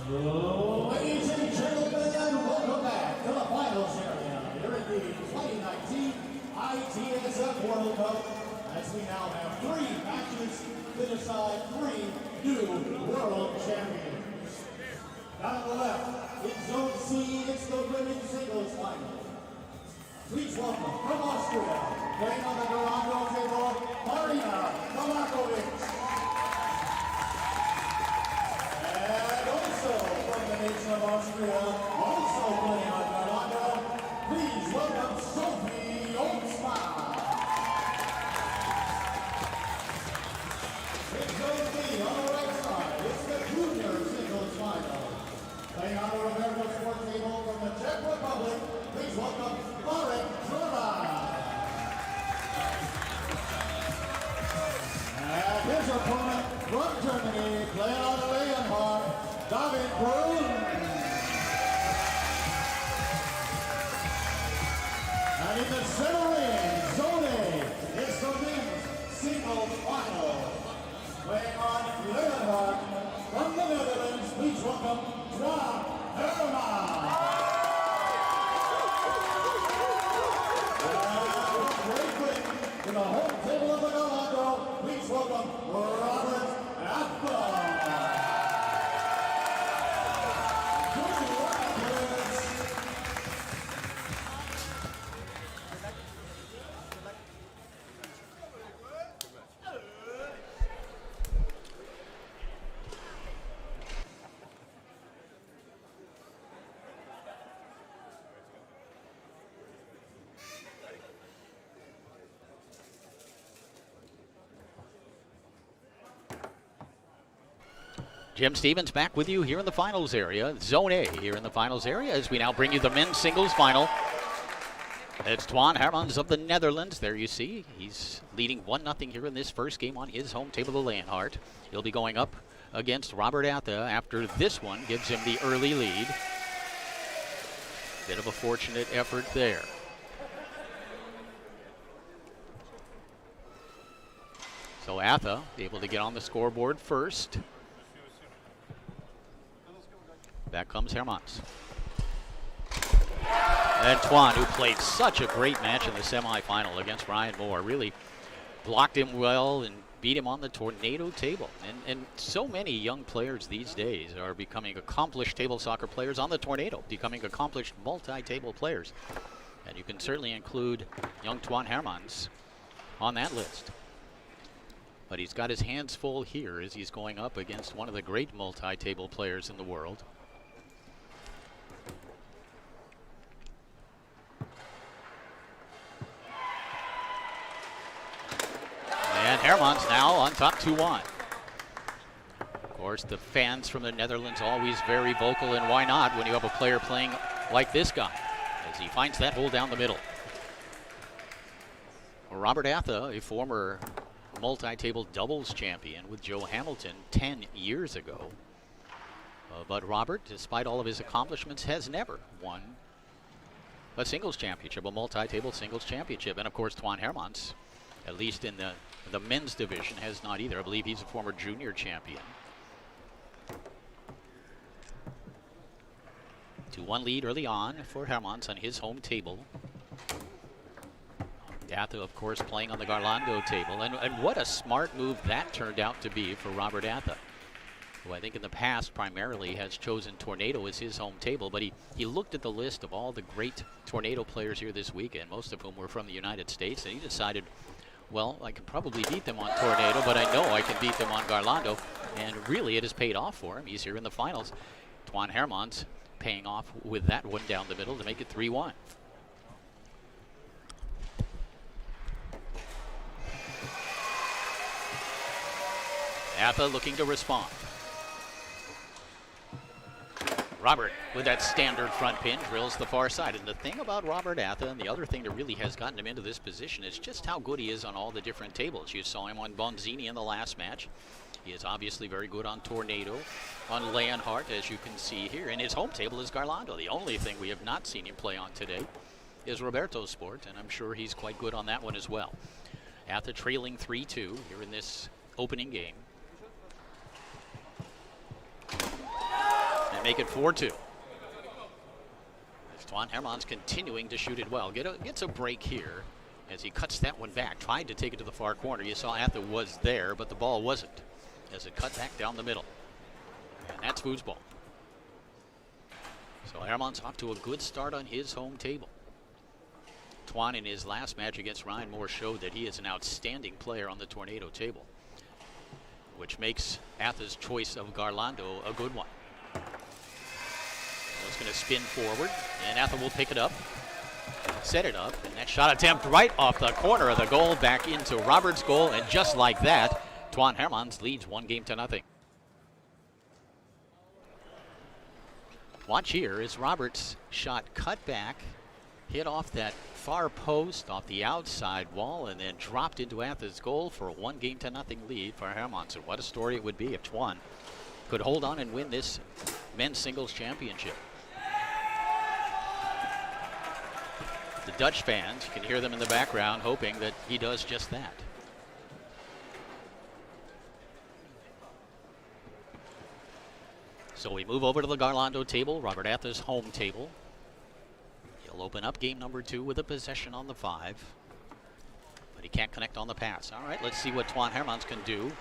Ladies and gentlemen, welcome back to the finals area here in the 2019 ITHF World Cup, as we now have 3 matches to decide 3 new world champions. Down the left, in Zone C, it's the women's singles final. Please welcome from Austria, playing on the Garando table, Marina Novakovic. And also from the nation of Austria, also playing on Garando, please welcome Sophie Oldsma. In Zone B, on the right side, it's the junior singles final. Playing on the Roberto Sport table from the Czech Republic, please welcome Marek Twan. And his opponent from Germany, playing on the Leonhardt, David Brun. And in the center ring, Zone A, it's the men's singles final. Playing on Leonhardt from the Netherlands, please welcome Twan HERMANS. To the home table of the Garando, please welcome Robert ATHA. Jim Stevens back with you here in the finals area, Zone A here in the finals area, as we now bring you the men's singles final. It's Twan HERMANS of the Netherlands. There you see, he's leading 1-0 here in this first game on his home table, the Leonhardt. He'll be going up against Robert ATHA after this one gives him the early lead. Bit of a fortunate effort there. So ATHA able to get on the scoreboard first. Back comes HERMANS. And Twan, who played such a great match in the semifinal against Ryan Moore, really blocked him well and beat him on the tornado table. And so many young players these days are becoming accomplished table soccer players on the tornado, becoming accomplished multi-table players. And you can certainly include young Twan HERMANS on that list. But he's got his hands full here as he's going up against one of the great multi-table players in the world. And HERMANS now on top 2-1. Of course, the fans from the Netherlands always very vocal, and why not when you have a player playing like this guy, as he finds that hole down the middle. Robert ATHA, a former multi-table doubles champion with Joe Hamilton 10 years ago. But Robert, despite all of his accomplishments, has never won a singles championship, a multi-table singles championship. And of course, Twan HERMANS, at least in the men's division, has not either. I believe he's a former junior champion. 2-1 lead early on for HERMANS on his home table. ATHA, of course, playing on the Garlando table. And what a smart move that turned out to be for Robert ATHA, who I think in the past primarily has chosen Tornado as his home table. But he looked at the list of all the great Tornado players here this weekend, most of whom were from the United States, and he decided, well, I can probably beat them on Tornado, but I know I can beat them on Garlando. And really, it has paid off for him. He's here in the finals. Twan HERMANS paying off with that one down the middle to make it 3-1. ATHA looking to respond. Robert, with that standard front pin, drills the far side. And the thing about Robert ATHA, and the other thing that really has gotten him into this position, is just how good he is on all the different tables. You saw him on Bonzini in the last match. He is obviously very good on Tornado, on Leonhardt, as you can see here. And his home table is Garlando. The only thing we have not seen him play on today is Roberto's Sport, and I'm sure he's quite good on that one as well. ATHA trailing 3-2 here in this opening game. And make it 4-2. As Twan Hermans continuing to shoot it well. Gets a break here as he cuts that one back. Tried to take it to the far corner. You saw ATHA was there, but the ball wasn't, as it cut back down the middle. And that's foosball. So Hermans off to a good start on his home table. Twan in his last match against Ryan Moore showed that he is an outstanding player on the Tornado table, which makes ATHA's choice of Garlando a good one. It's going to spin forward, and ATHA will pick it up, set it up, and that shot attempt right off the corner of the goal back into Robert's goal, and just like that, Twan Hermans leads 1-0. Watch here as Robert's shot cut back, hit off that far post off the outside wall, and then dropped into ATHA's goal for a 1-0 lead for Hermans. And what a story it would be if Twan could hold on and win this men's singles championship. The Dutch fans, you can hear them in the background hoping that he does just that. So we move over to the Garlando table, Robert ATHA's home table. He'll open up game number 2 with a possession on the 5, but he can't connect on the pass. All right, let's see what Twan Hermans can do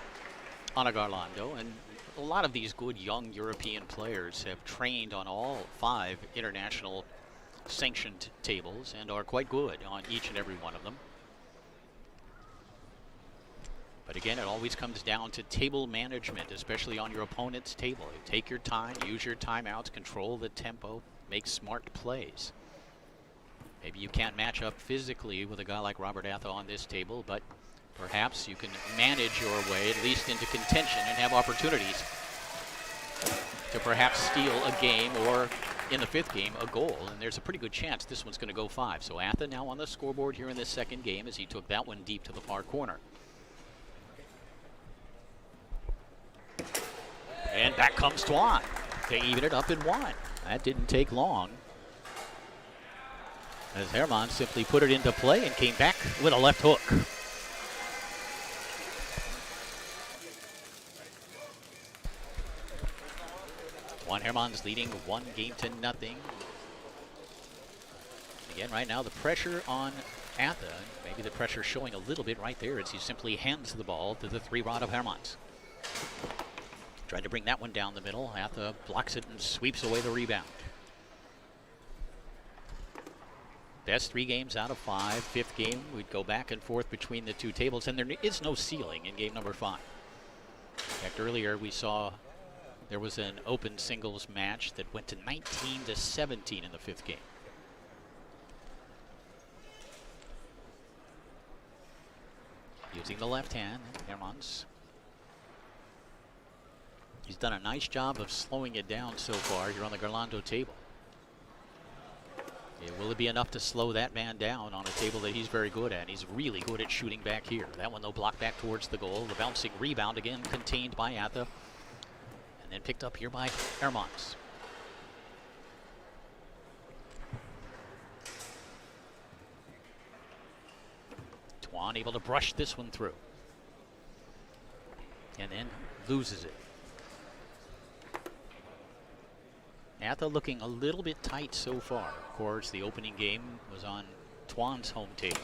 on a Garlando. And a lot of these good young European players have trained on all 5 international sanctioned tables and are quite good on each and every one of them. But again, it always comes down to table management, especially on your opponent's table. You take your time, use your timeouts, control the tempo, make smart plays. Maybe you can't match up physically with a guy like Robert ATHA on this table, but perhaps you can manage your way at least into contention and have opportunities to perhaps steal a game, or in the 5th game, a goal. And there's a pretty good chance this one's going to go 5. So ATHA now on the scoreboard here in this 2nd game as he took that one deep to the far corner. And back comes Twan. They even it up in 1. That didn't take long, as Hermans simply put it into play and came back with a left hook. Twan Hermans leading 1-0. Again, right now the pressure on ATHA, maybe the pressure showing a little bit right there as he simply hands the ball to the 3-rod of Hermans. Trying to bring that one down the middle. ATHA blocks it and sweeps away the rebound. Best 3 games out of 5. 5th game, we'd go back and forth between the 2 tables, and there is no ceiling in game number 5. In fact, earlier we saw there was an open singles match that went to 19-17 in the 5th game. Using the left hand, Hermans. He's done a nice job of slowing it down so far here on the Garlando table. Yeah, will it be enough to slow that man down on a table that he's very good at? He's really good at shooting back here. That one, though, blocked back towards the goal. The bouncing rebound, again, contained by ATHA. And then picked up here by Hermans. Twan able to brush this one through. And then loses it. ATHA looking a little bit tight so far. Of course, the opening game was on Twan's home table.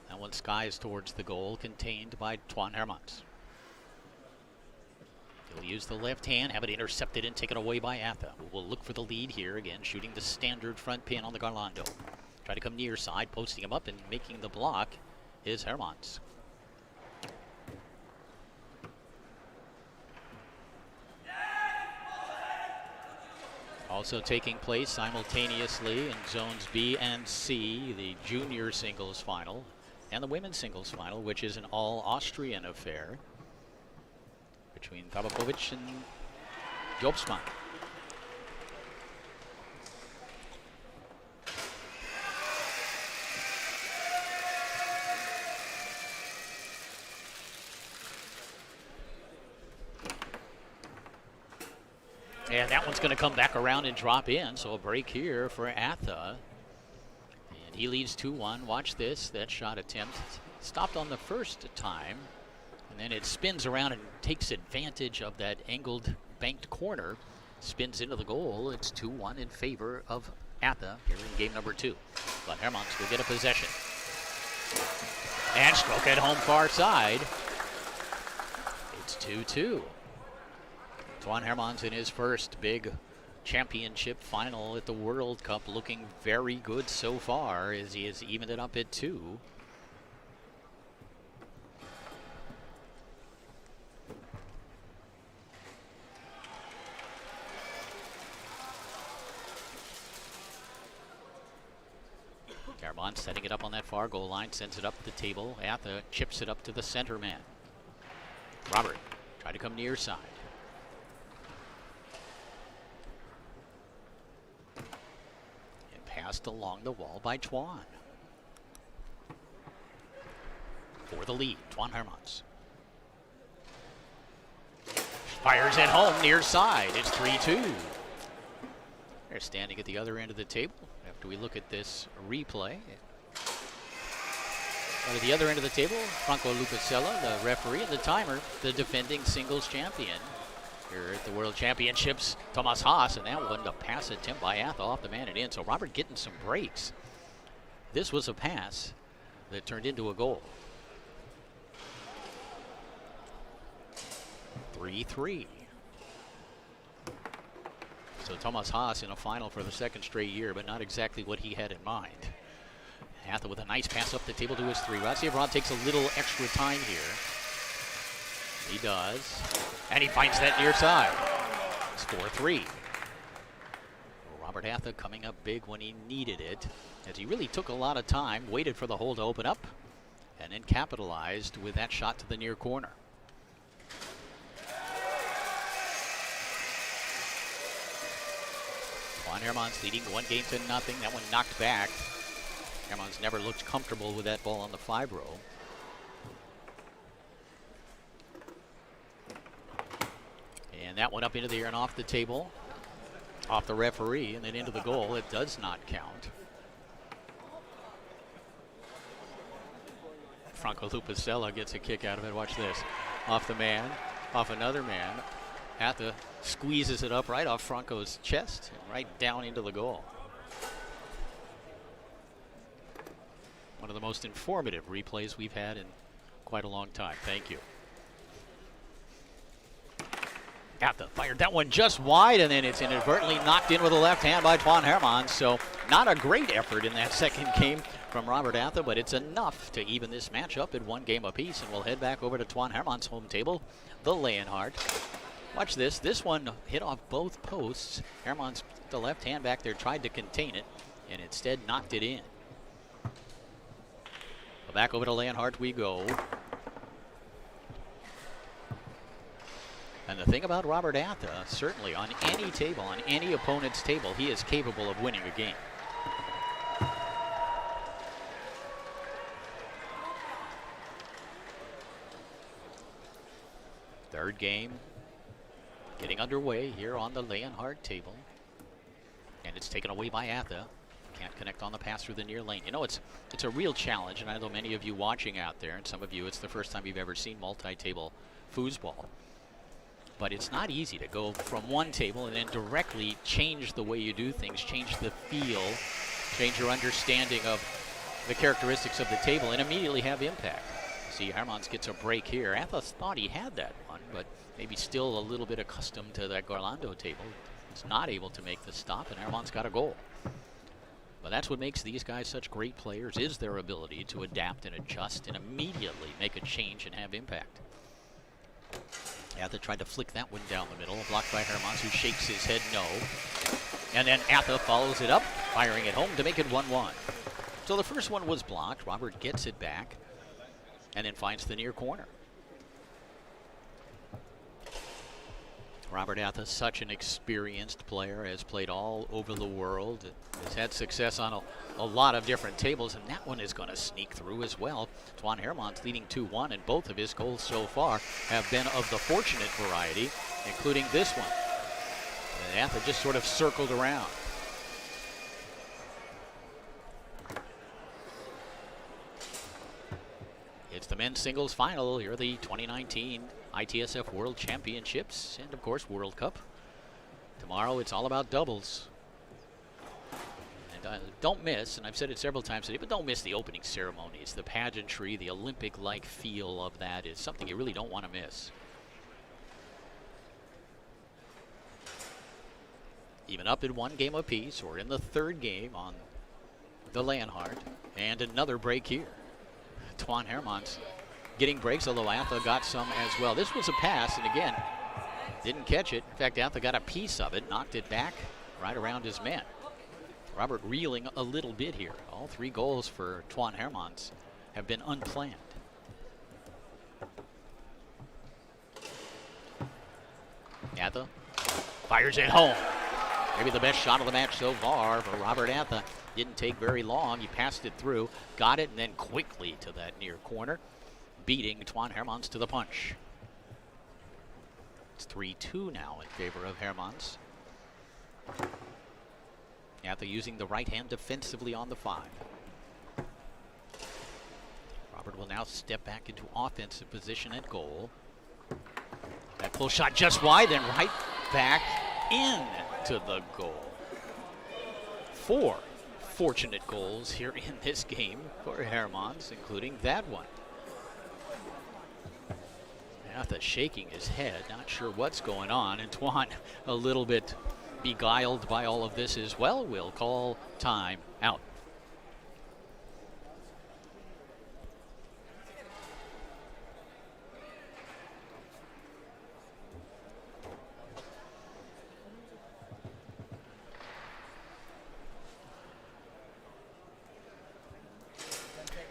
That one skies towards the goal, contained by Twan Hermans. He'll use the left hand, have it intercepted and taken away by ATHA. We'll look for the lead here, again, shooting the standard front pin on the Garlando. Try to come near side, posting him up and making the block is Hermans. Also taking place simultaneously in zones B and C, the junior singles final and the women's singles final, which is an all-Austrian affair between Tabakovic and Jobsman. And that one's going to come back around and drop in, so a break here for ATHA. And he leads 2-1. Watch this. That shot attempt stopped on the first time, and then it spins around and takes advantage of that angled banked corner. Spins into the goal. It's 2-1 in favor of ATHA here in game number 2. But HERMANS will get a possession. And stroke it home far side. It's 2-2. Twan HERMANS in his first big championship final at the World Cup, looking very good so far as he has evened it up at 2. HERMANS setting it up on that far goal line, sends it up the table. ATHA chips it up to the center man. Robert tried to come near side. Passed along the wall by Twan. For the lead, Twan HERMANS. Fires it home near side. It's 3-2. They're standing at the other end of the table after we look at this replay. At the other end of the table, Franco Lupacella, the referee, and the timer, the defending singles champion here at the World Championships, Thomas Haas, and that one, a pass attempt by ATHA off the man and in. So Robert getting some breaks. This was a pass that turned into a goal. 3-3. So Thomas Haas in a final for the second straight year, but not exactly what he had in mind. ATHA with a nice pass up the table to his 3. Ratsiavrod takes a little extra time here. He does. And he finds that near side. It's 4-3. Robert ATHA coming up big when he needed it, as he really took a lot of time, waited for the hole to open up, and then capitalized with that shot to the near corner. Twan HERMANS leading 1-0. That one knocked back. HERMANS never looked comfortable with that ball on the fibro. And that one up into the air and off the table, off the referee, and then into the goal. It does not count. Franco Lupacella gets a kick out of it. Watch this. Off the man, off another man. ATHA squeezes it up right off Franco's chest and right down into the goal. One of the most informative replays we've had in quite a long time. Thank you. ATHA fired that one just wide, and then it's inadvertently knocked in with the left hand by Twan HERMANS. So not a great effort in that second game from Robert ATHA, but it's enough to even this match up at 1 game apiece. And we'll head back over to Twan HERMANS' home table, the Leonhardt. Watch this. This one hit off both posts. HERMANS, the left hand back there, tried to contain it, and instead knocked it in. Back over to Leonhardt we go. And the thing about Robert ATHA, certainly on any table, on any opponent's table, he is capable of winning a game. Third game getting underway here on the Leonhardt table. And it's taken away by ATHA. Can't connect on the pass through the near lane. You know, it's a real challenge, and I know many of you watching out there, and some of you, it's the first time you've ever seen multi-table foosball. But it's not easy to go from one table and then directly change the way you do things, change the feel, change your understanding of the characteristics of the table, and immediately have impact. See, HERMANS gets a break here. ATHA thought he had that one, but maybe still a little bit accustomed to that Garlando table. He's not able to make the stop, and HERMANS got a goal. But that's what makes these guys such great players, is their ability to adapt and adjust and immediately make a change and have impact. ATHA tried to flick that one down the middle, blocked by HERMANS, who shakes his head no. And then ATHA follows it up, firing it home to make it 1-1. So the first one was blocked. Robert gets it back and then finds the near corner. Robert ATHA, such an experienced player, has played all over the world, has had success on a lot of different tables, and that one is going to sneak through as well. Twan Hermans leading 2-1, and both of his goals so far have been of the fortunate variety, including this one. And ATHA just sort of circled around. It's the men's singles final. Here are the 2019 ITSF World Championships and, of course, World Cup. Tomorrow, it's all about doubles. And don't miss, and I've said it several times today, but don't miss the opening ceremonies. The pageantry, the Olympic-like feel of that is something you really don't want to miss. Even up in one game apiece, or in the third game on the Leonhardt, and another break here. Twan Hermans getting breaks, although ATHA got some as well. This was a pass, and again, didn't catch it. In fact, ATHA got a piece of it, knocked it back right around his man. Robert reeling a little bit here. All 3 goals for Twan Hermans have been unplanned. ATHA fires it home. Maybe the best shot of the match so far for Robert ATHA. Didn't take very long. He passed it through, got it, and then quickly to that near corner, beating Twan Hermans to the punch. It's 3-2 now in favor of Hermans. ATHA using the right hand defensively on the 5. Robert will now step back into offensive position at goal. That pull shot just wide, then right back into the goal. 4 fortunate goals here in this game for Hermans, including that one. ATHA shaking his head, not sure what's going on, and Twan a little bit beguiled by all of this as well. Will call time out.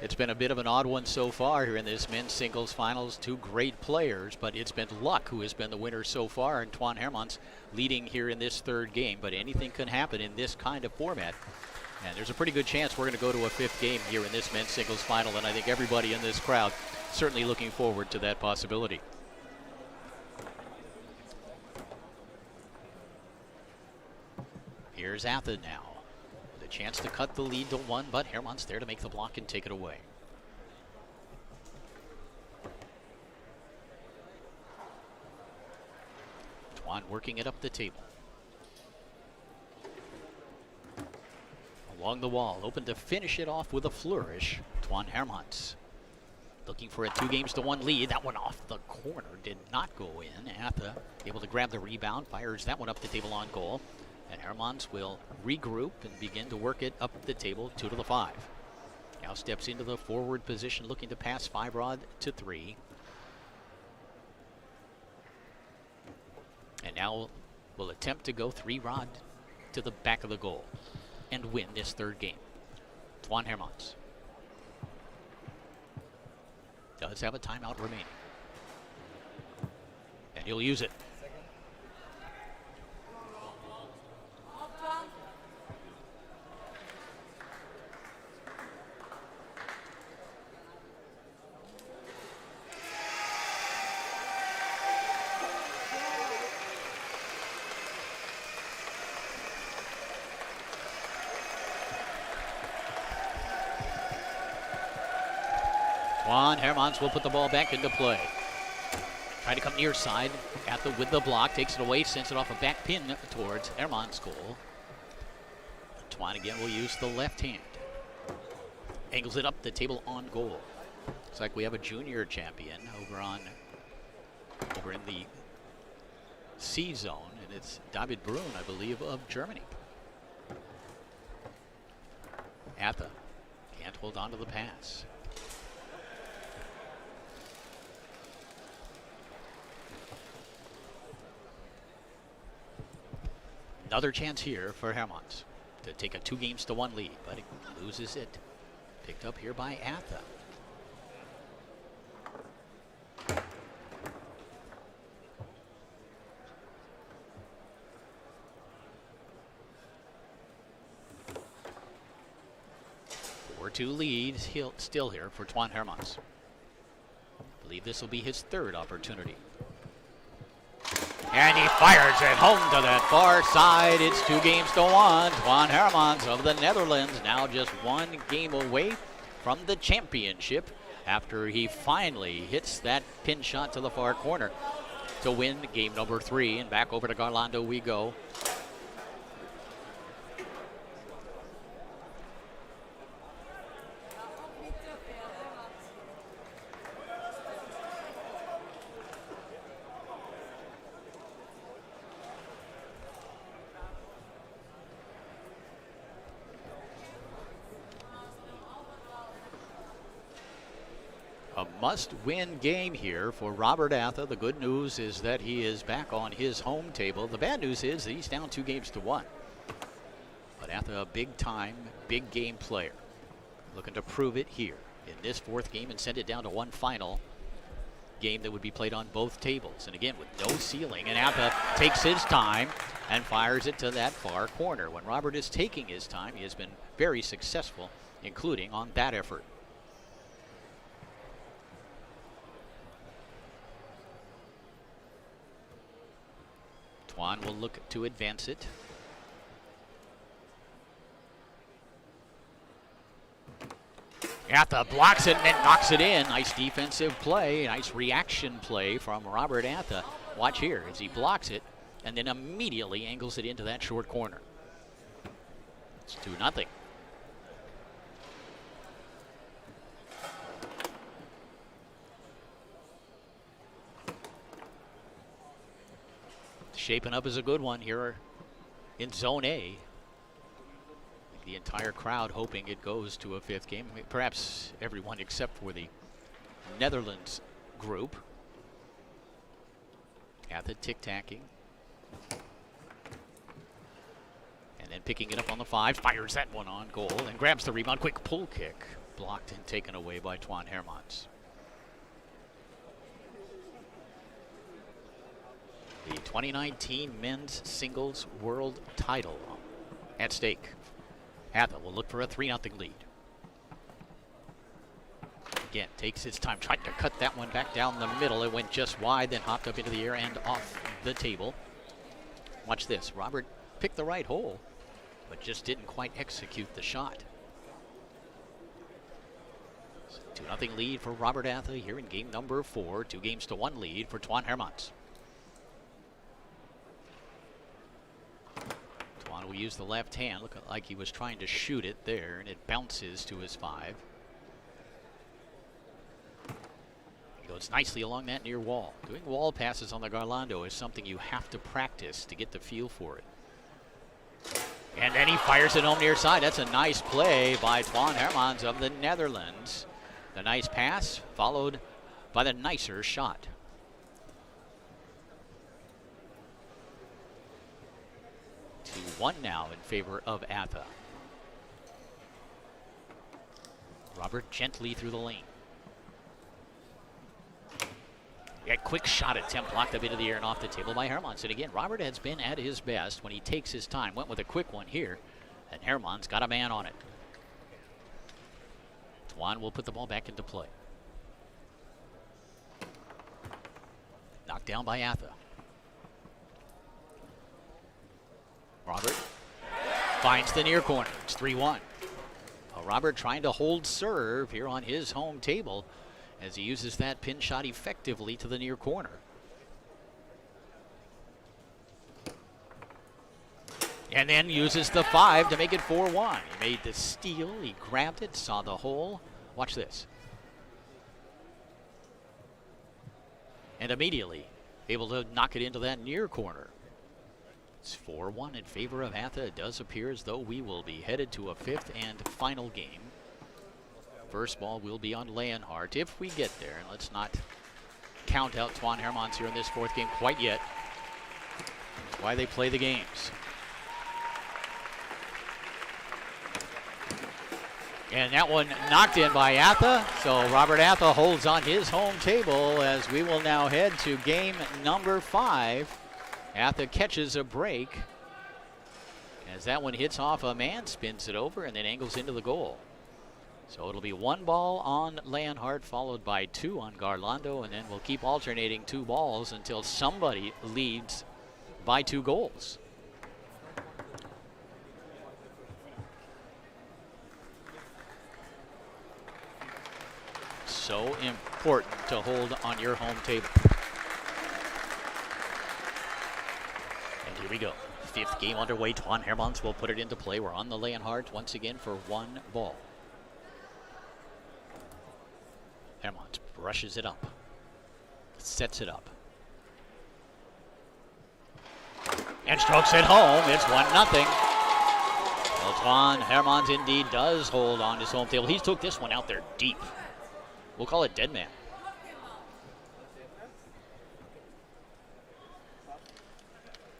It's been a bit of an odd one so far here in this men's singles finals. 2 great players, but it's been luck who has been the winner so far, and Twan Hermans leading here in this 3rd game. But anything can happen in this kind of format, and there's a pretty good chance we're going to go to a 5th game here in this men's singles final, and I think everybody in this crowd certainly looking forward to that possibility. Here's ATHA now. A chance to cut the lead to 1, but Hermans there to make the block and take it away. Twan working it up the table. Along the wall, open to finish it off with a flourish. Twan Hermans looking for a 2-1 lead. That one off the corner did not go in. ATHA able to grab the rebound, fires that one up the table on goal. And Hermans will regroup and begin to work it up the table, 2 to the 5. Now steps into the forward position, looking to pass 5-rod to 3. And now will attempt to go 3-rod to the back of the goal and win this 3rd game. Twan Hermans does have a timeout remaining, and he'll use it. Twan Hermans will put the ball back into play. Trying to come near side. ATHA with the block. Takes it away. Sends it off a back pin towards Hermans' goal. Twan again will use the left hand. Angles it up the table on goal. Looks like we have a junior champion over in the C zone. And it's David Brun, I believe, of Germany. ATHA can't hold on to the pass. Another chance here for Hermans to take a 2-1 lead, but he loses it. Picked up here by ATHA. 4-2 lead still here for Twan HERMANS. I believe this will be his third opportunity. And he fires it home to that far side. It's 2-1. Twan HERMANS of the Netherlands now just 1 game away from the championship after he finally hits that pin shot to the far corner to win game number 3. And back over to Garlando we go. A must-win game here for Robert ATHA. The good news is that he is back on his home table. The bad news is that he's down 2-1. But ATHA, a big-time, big-game player, looking to prove it here in this 4th game and send it down to one final game that would be played on both tables. And again, with no ceiling, and ATHA takes his time and fires it to that far corner. When Robert is taking his time, he has been very successful, including on that effort. Twan will look to advance it. ATHA blocks it and then knocks it in. Nice defensive play, nice reaction play from Robert ATHA. Watch here as he blocks it and then immediately angles it into that short corner. It's 2-0. Shaping up as a good one here in Zone A. The entire crowd hoping it goes to a 5th game. Perhaps everyone except for the Netherlands group. ATHA tic-tacking. And then picking it up on the 5. Fires that one on goal and grabs the rebound. Quick pull kick. Blocked and taken away by Twan HERMANS. The 2019 men's singles world title at stake. ATHA will look for a 3-0 lead. Again, takes his time, tried to cut that one back down the middle. It went just wide, then hopped up into the air and off the table. Watch this. Robert picked the right hole, but just didn't quite execute the shot. 2-0 lead for Robert ATHA here in game number 4. 2-1 lead for Twan HERMANS. Twan will use the left hand. Look like he was trying to shoot it there, and it bounces to his 5. He goes nicely along that near wall. Doing wall passes on the Garlando is something you have to practice to get the feel for it. And then he fires it home near side. That's a nice play by Twan HERMANS of the Netherlands. The nice pass followed by the nicer shot. 2-1 now in favor of ATHA. Robert gently through the lane. A quick shot attempt blocked up into the air and off the table by HERMANS. And again, Robert has been at his best when he takes his time. Went with a quick one here, and HERMANS got a man on it. Twan will put the ball back into play. Knocked down by ATHA. Robert finds the near corner. It's 3-1. Robert trying to hold serve here on his home table as he uses that pin shot effectively to the near corner. And then uses the 5 to make it 4-1. He made the steal, he grabbed it, saw the hole. Watch this. And immediately able to knock it into that near corner. It's 4-1 in favor of ATHA. It does appear as though we will be headed to a 5th and final game. First ball will be on Leonhardt if we get there. And let's not count out Twan HERMANS here in this 4th game quite yet. That's why they play the games. And that one knocked in by ATHA. So Robert ATHA holds on his home table as we will now head to game number 5. ATHA catches a break as that one hits off a man, spins it over, and then angles into the goal. So it'll be 1 ball on Leonhardt, followed by 2 on Garlando, and then we'll keep alternating 2 balls until somebody leads by 2 goals. So important to hold on your home table. And here we go. 5th game underway. Twan Hermans will put it into play. We're on the Leonhardt once again for 1 ball. Hermans brushes it up. Sets it up. And strokes it home. It's 1-0. Well, Twan Hermans indeed does hold on to his home table. He took this one out there deep. We'll call it dead man.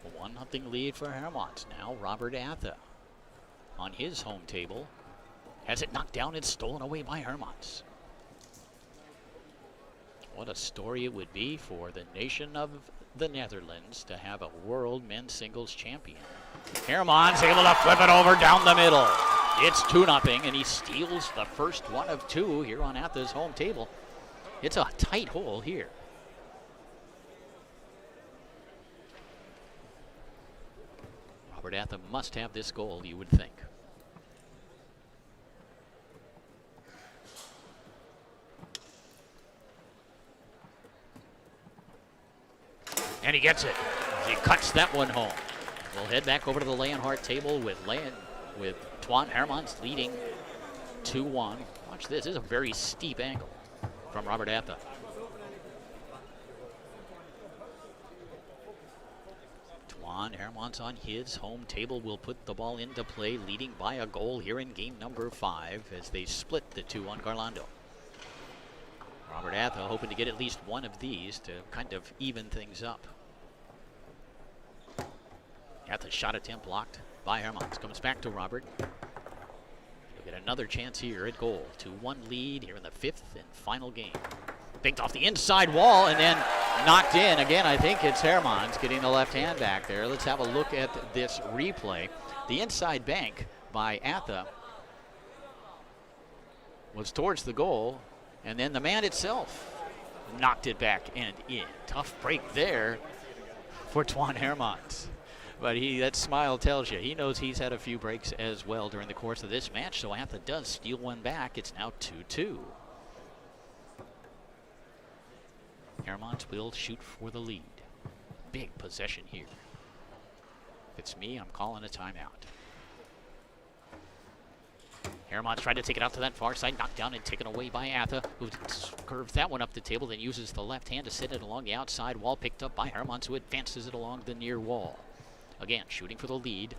A 1-0 lead for Hermans. Now Robert ATHA on his home table has it knocked down and stolen away by Hermans. What a story it would be for the nation of the Netherlands to have a world men's singles champion. Hermans able to flip it over down the middle. It's 2-0, and he steals the first one of 2 here on ATHA's home table. It's a tight hole here. Robert ATHA must have this goal, you would think. And he gets it. He cuts that one home. We'll head back over to the Leonhardt table with Twan Hermans leading 2-1. Watch this. This is a very steep angle from Robert ATHA. Twan Hermans on his home table will put the ball into play, leading by a goal here in game number 5 as they split the 2 on Garlando. Robert ATHA hoping to get at least one of these to kind of even things up. ATHA shot attempt blocked by Hermans. Comes back to Robert. He'll get another chance here at goal. 2-1 lead here in the 5th and final game. Picked off the inside wall and then knocked in. Again, I think it's Hermans getting the left hand back there. Let's have a look at this replay. The inside bank by ATHA was towards the goal, and then the man itself knocked it back and in. Tough break there for Twan Hermans. But that smile tells you he knows he's had a few breaks as well during the course of this match, so ATHA does steal one back. It's now 2-2. Hermans will shoot for the lead. Big possession here. If it's me, I'm calling a timeout. Hermans tried to take it out to that far side, knocked down and taken away by ATHA, who curves that one up the table, then uses the left hand to set it along the outside wall, picked up by Hermans, who advances it along the near wall. Again, shooting for the lead.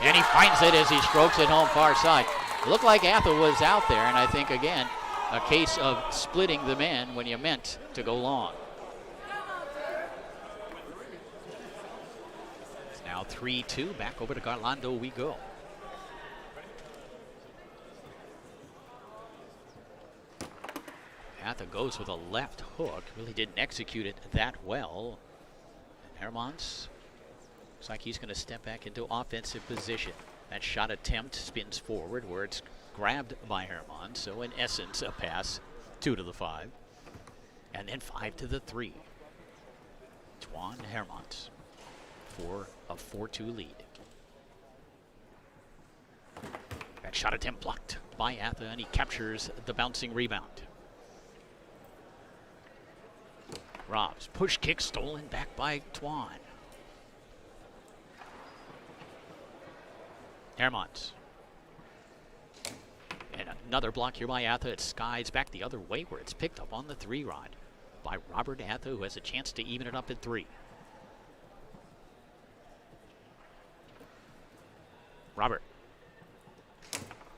And he finds it as he strokes it home far side. It looked like ATHA was out there, and I think, again, a case of splitting the men when you meant to go long. It's now 3-2. Back over to Garlando we go. ATHA goes with a left hook. Really didn't execute it that well. And Hermans looks like he's going to step back into offensive position. That shot attempt spins forward where it's grabbed by Hermans. So in essence, a pass 2 to the 5. And then 5 to the 3. Twan Hermans for a 4-2 lead. That shot attempt blocked by ATHA, and he captures the bouncing rebound. Robs, push kick stolen back by Twan. Hermans. And another block here by ATHA. It skies back the other way where it's picked up on the 3-rod by Robert ATHA, who has a chance to even it up at 3. Robert.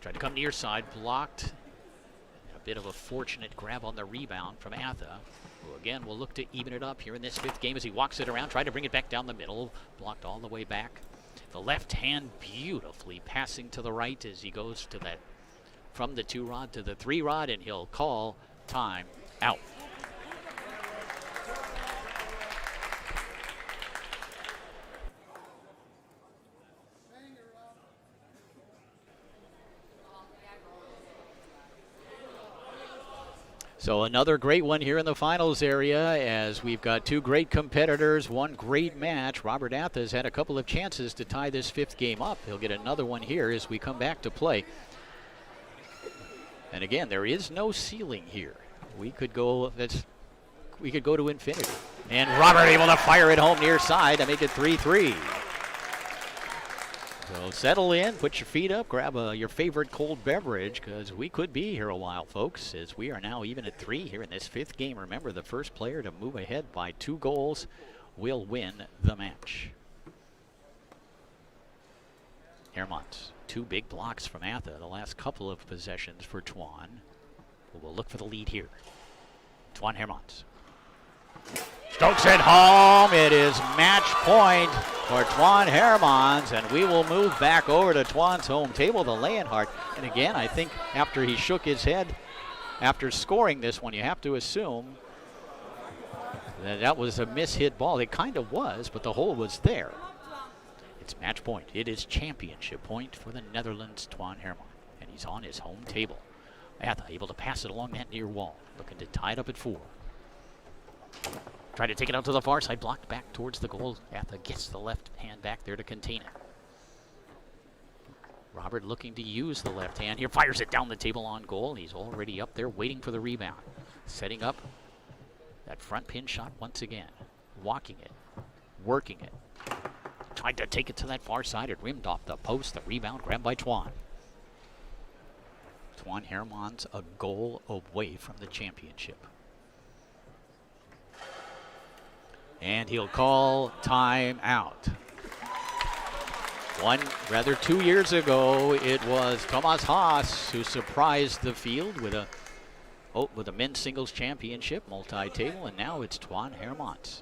Tried to come near side, blocked. A bit of a fortunate grab on the rebound from ATHA, who again will look to even it up here in this 5th game as he walks it around, tried to bring it back down the middle, blocked all the way back. The left hand beautifully passing to the right as he goes to that from the 2-rod to the 3-rod, and he'll call time out. So another great one here in the finals area, as we've got two great competitors, one great match. Robert Atha has had a couple of chances to tie this fifth game up. He'll get another one here as we come back to play. And again, there is no ceiling here. We could go to infinity. And Robert able to fire it home near side to make it 3-3. So settle in, put your feet up, grab your favorite cold beverage, because we could be here a while, folks, as we are now even at 3 here in this fifth game. Remember, the first player to move ahead by 2 goals will win the match. HERMANS, 2 big blocks from ATHA, the last couple of possessions for Twan, who will look for the lead here. Twan HERMANS. Strokes it home. It is match point for Twan HERMANS, and we will move back over to Twan's home table, the Leonhardt. And again, I think after he shook his head after scoring this one, you have to assume that that was a mishit ball. It kind of was, but the hole was there. It's match point. It is championship point for the Netherlands' Twan HERMANS, and he's on his home table. ATHA able to pass it along that near wall, looking to tie it up at 4. Try to take it out to the far side, blocked back towards the goal. ATHA gets the left hand back there to contain it. Robert looking to use the left hand here, fires it down the table on goal. He's already up there waiting for the rebound. Setting up that front pin shot once again. Walking it, working it. Tried to take it to that far side. It rimmed off the post. The rebound grabbed by Twan. Twan HERMANS a goal away from the championship. And he'll call time out. 2 years ago, it was Thomas Haas who surprised the field with a men's singles championship multi-table, and now it's Twan HERMANS,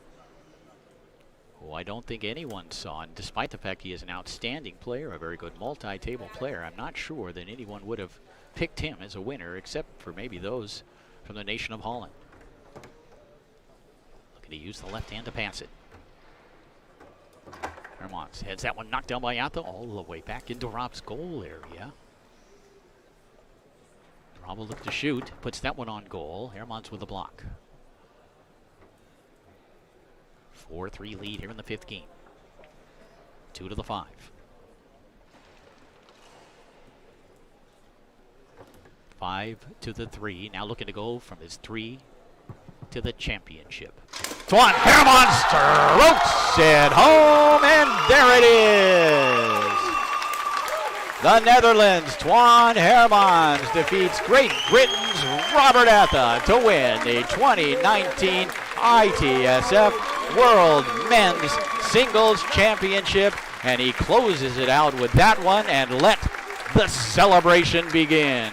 who I don't think anyone saw, and despite the fact he is an outstanding player, a very good multi-table player, I'm not sure that anyone would have picked him as a winner, except for maybe those from the nation of Holland. Looking to use the left hand to pass it. HERMANS heads that one knocked down by ATHA all the way back into Rob's goal area. Rob will look to shoot, puts that one on goal. HERMANS with a block. 4-3 lead here in the fifth game. 2 to the 5. 5 to the 3. Now looking to go from his 3 to the championship. Twan HERMANS strokes it home, and there it is. The Netherlands' Twan HERMANS defeats Great Britain's Robert ATHA to win the 2019 ITSF World Men's Singles Championship, and he closes it out with that one, and let the celebration begin.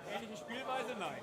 Ähnliche Spielweise? Nein.